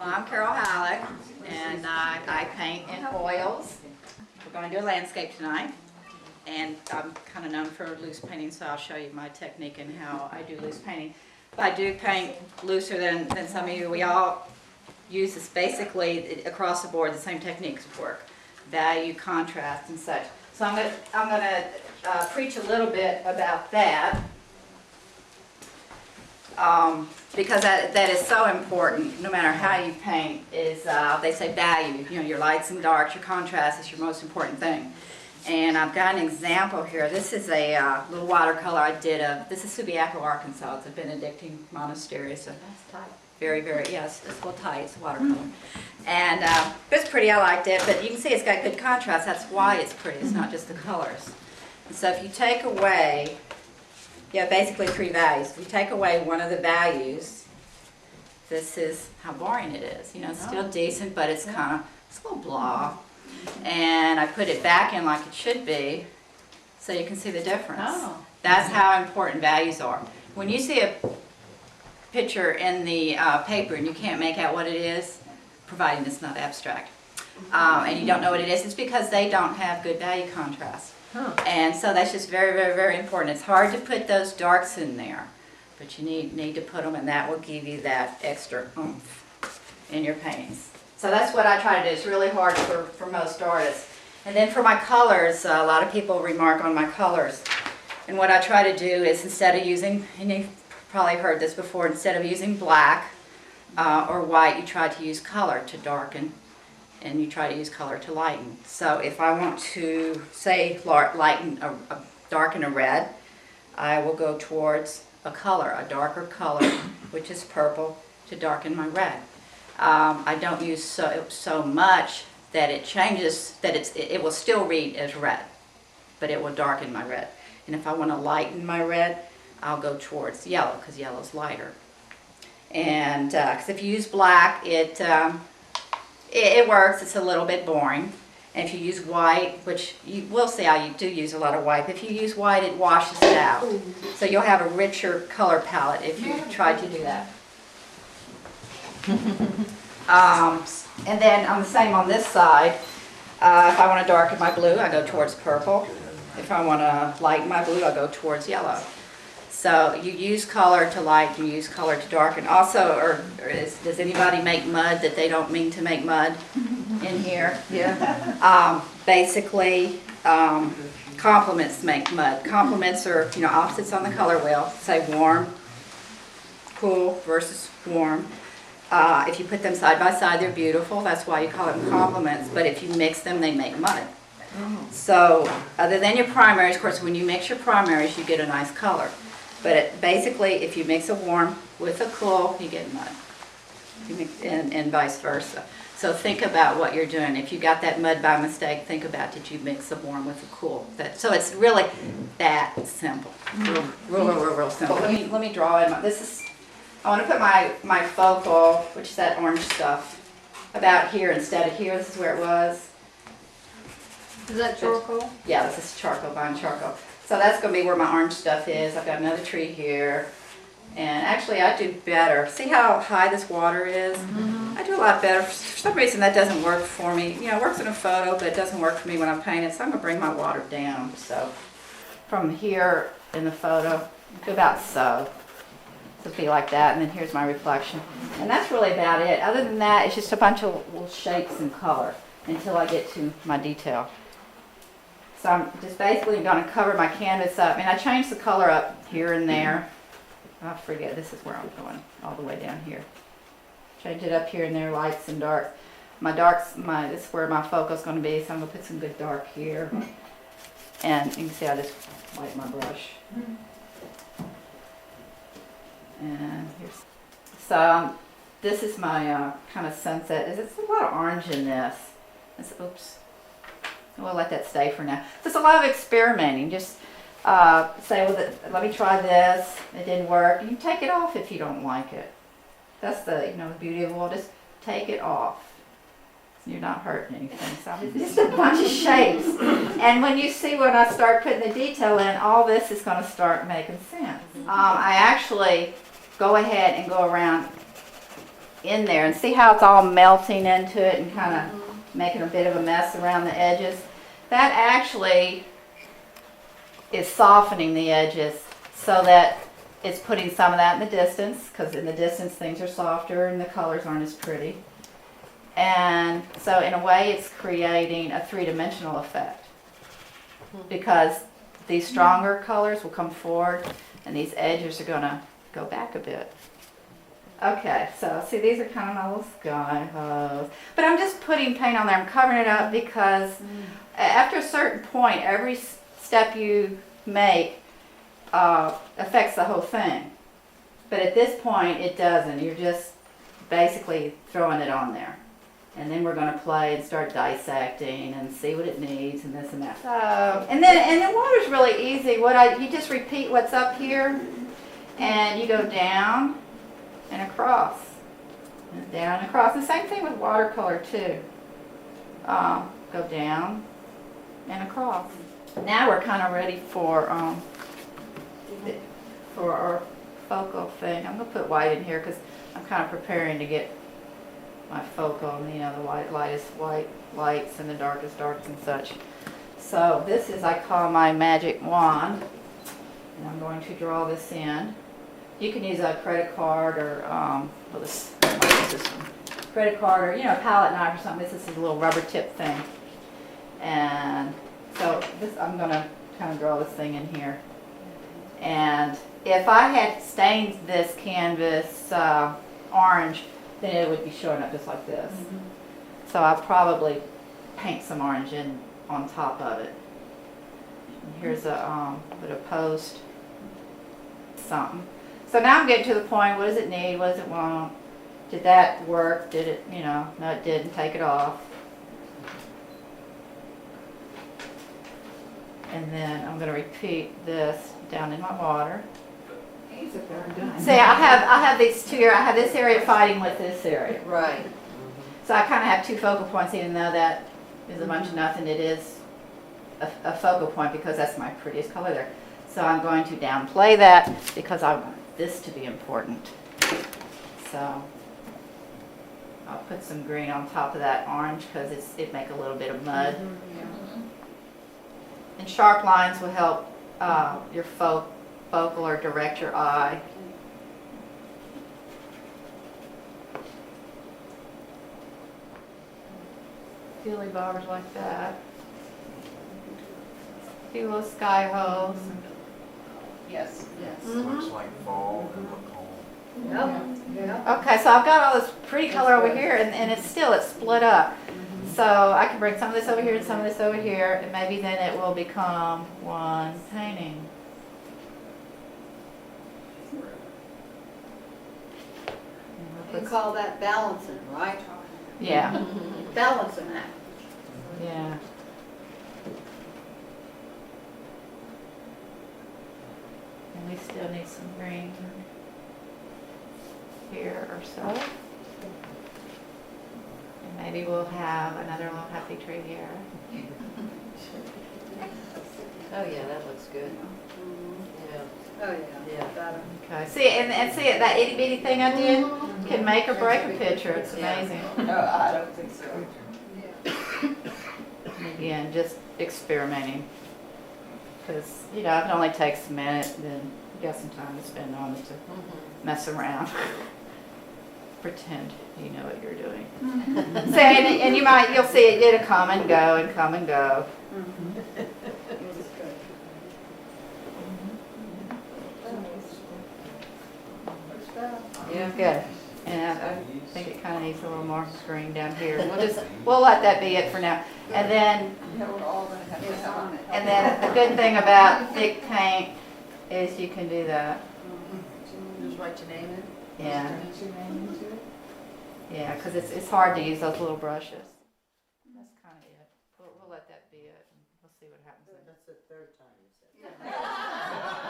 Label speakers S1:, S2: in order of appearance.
S1: I'm Carol Hallock, and I paint in oils. We're going to do a landscape tonight, and I'm kind of known for loose painting, so I'll show you my technique and how I do loose painting. I do paint looser than some of you. We all use this basically across the board, the same techniques work, value, contrast, and such. So I'm going to preach a little bit about that. Because that is so important, no matter how you paint, is they say value, you know, your lights and darks, your contrast is your most important thing. And I've got an example here. This is a little watercolor I did of, this is Subiaco, Arkansas. It's a Benedictine monastery. It's a very, very, yes, it's a little tight, it's a watercolor. And it's pretty, I liked it, but you can see it's got good contrast. That's why it's pretty, it's not just the colors. And so if you take away, basically three values. If you take away one of the values, this is how boring it is. You know, it's still decent, but it's kind of, it's a little blah. And I put it back in like it should be, so you can see the difference. That's how important values are. When you see a picture in the paper and you can't make out what it is, providing it's not abstract, and you don't know what it is, it's because they don't have good value contrast. And so that's just very, very, very important. It's hard to put those darks in there, but you need to put them, and that will give you that extra oomph in your paintings. So that's what I try to do. It's really hard for most artists. And then for my colors, a lot of people remark on my colors. And what I try to do is, instead of using, and you've probably heard this before, instead of using black or white, you try to use color to darken, and you try to use color to lighten. So if I want to, say, lighten, darken a red, I will go towards a color, a darker color, which is purple, to darken my red. I don't use so much that it changes, that it will still read as red, but it will darken my red. And if I want to lighten my red, I'll go towards yellow, because yellow is lighter. And because if you use black, it works, it's a little bit boring. And if you use white, which you will see I do use a lot of white, if you use white, it washes it out. So you'll have a richer color palette if you try to do that. And then on the same on this side, if I want to darken my blue, I go towards purple. If I want to lighten my blue, I go towards yellow. So you use color to lighten, you use color to darken. Also, does anybody make mud that they don't mean to make mud in here? Yeah. Basically, complements make mud. Complements are, you know, opposites on the color wheel. Say warm, cool versus warm. If you put them side by side, they're beautiful. That's why you call them complements. But if you mix them, they make mud. So other than your primaries, of course, when you mix your primaries, you get a nice color. But basically, if you mix a warm with a cool, you get mud, and vice versa. So think about what you're doing. If you got that mud by mistake, think about, did you mix a warm with a cool? So it's really that simple, real simple. Let me draw in. I want to put my focal, which is that orange stuff, about here instead of here. This is where it was.
S2: Is that charcoal?
S1: Yeah, this is charcoal, vine charcoal. So that's going to be where my orange stuff is. I've got another tree here. And actually, I do better. See how high this water is? I do a lot better. For some reason, that doesn't work for me. You know, it works in a photo, but it doesn't work for me when I'm painting. So I'm going to bring my water down. So from here in the photo, to about so. So it'll be like that. And then here's my reflection. And that's really about it. Other than that, it's just a bunch of little shapes and color until I get to my detail. So I'm just basically going to cover my canvas up. And I changed the color up here and there. I forget, this is where I'm going, all the way down here. Change it up here and there, lights and dark. This is where my focus is going to be, so I'm going to put some good dark here. And you can see I just wipe my brush. And here's, so this is my kind of sunset. There's a lot of orange in this. Oops. We'll let that stay for now. There's a lot of experimenting. Just say, well, let me try this. It didn't work. You can take it off if you don't like it. That's the beauty of oil. Just take it off. You're not hurting anything. So it's just a bunch of shapes. And when you see when I start putting the detail in, all this is going to start making sense. I actually go ahead and go around in there. And see how it's all melting into it and kind of making a bit of a mess around the edges? That actually is softening the edges so that it's putting some of that in the distance, because in the distance things are softer and the colors aren't as pretty. And so in a way it's creating a three-dimensional effect, because these stronger colors will come forward and these edges are going to go back a bit. Okay, so see, these are kind of my little sky hose. But I'm just putting paint on there. I'm covering it up because after a certain point, every step you make affects the whole thing. But at this point, it doesn't. You're just basically throwing it on there. And then we're going to play and start dissecting and see what it needs and this and that. So, and the water's really easy. You just repeat what's up here, and you go down and across, and down and across. The same thing with watercolor too. Go down and across. Now we're kind of ready for our focal thing. I'm going to put white in here because I'm kind of preparing to get my focal, the lightest white lights and the darkest darks and such. So this is, I call my magic wand, and I'm going to draw this in. You can use a credit card or credit card or a palette knife or something. This is a little rubber tip thing, and so I'm going to kind of draw this thing in here. And if I had stained this canvas orange, then it would be showing up just like this. So I'll probably paint some orange in on top of it. And here's a bit of post something. So now I'm getting to the point, what does it need, what does it want? Did that work? Did it, no it didn't, take it off. And then I'm going to repeat this down in my water. See, I have these two here. I have this area fighting with this area.
S2: Right.
S1: So I kind of have two focal points, even though that is a bunch of nothing. It is a focal point because that's my prettiest color there. So I'm going to downplay that because I want this to be important. So I'll put some green on top of that orange because it make a little bit of mud. And sharp lines will help your focal or direct your eye. Feely bobbers like that. A few little sky holes.
S2: Yes.
S3: Looks like fall and look home.
S2: Yep.
S1: Okay, so I've got all this pretty color over here, and it's split up. So I can bring some of this over here and some of this over here, and maybe then it will become one painting.
S2: You call that balancing, right?
S1: Yeah.
S2: Balancing that.
S1: Yeah. And we still need some green here or so. And maybe we'll have another little happy tree here.
S4: Oh yeah, that looks good. Yeah.
S2: Oh, yeah. Better.
S1: Okay. See, and see it, that itty bitty thing I did can make or break a picture. It's amazing.
S4: No, I don't think so.
S1: Again, just experimenting. Because, if it only takes a minute, then you got some time to spend on it to mess around. Pretend you know what you're doing. So, and you'll see it'll come and go and come and go.
S4: Yeah.
S1: Good. And I think it kind of needs a little more green down here. We'll let that be it for now. And then the good thing about thick paint is you can do that.
S4: Just write your name in.
S1: Yeah. Yeah, because it's hard to use those little brushes. That's kind of it. We'll let that be it, and we'll see what happens.
S4: That's the third time you said that.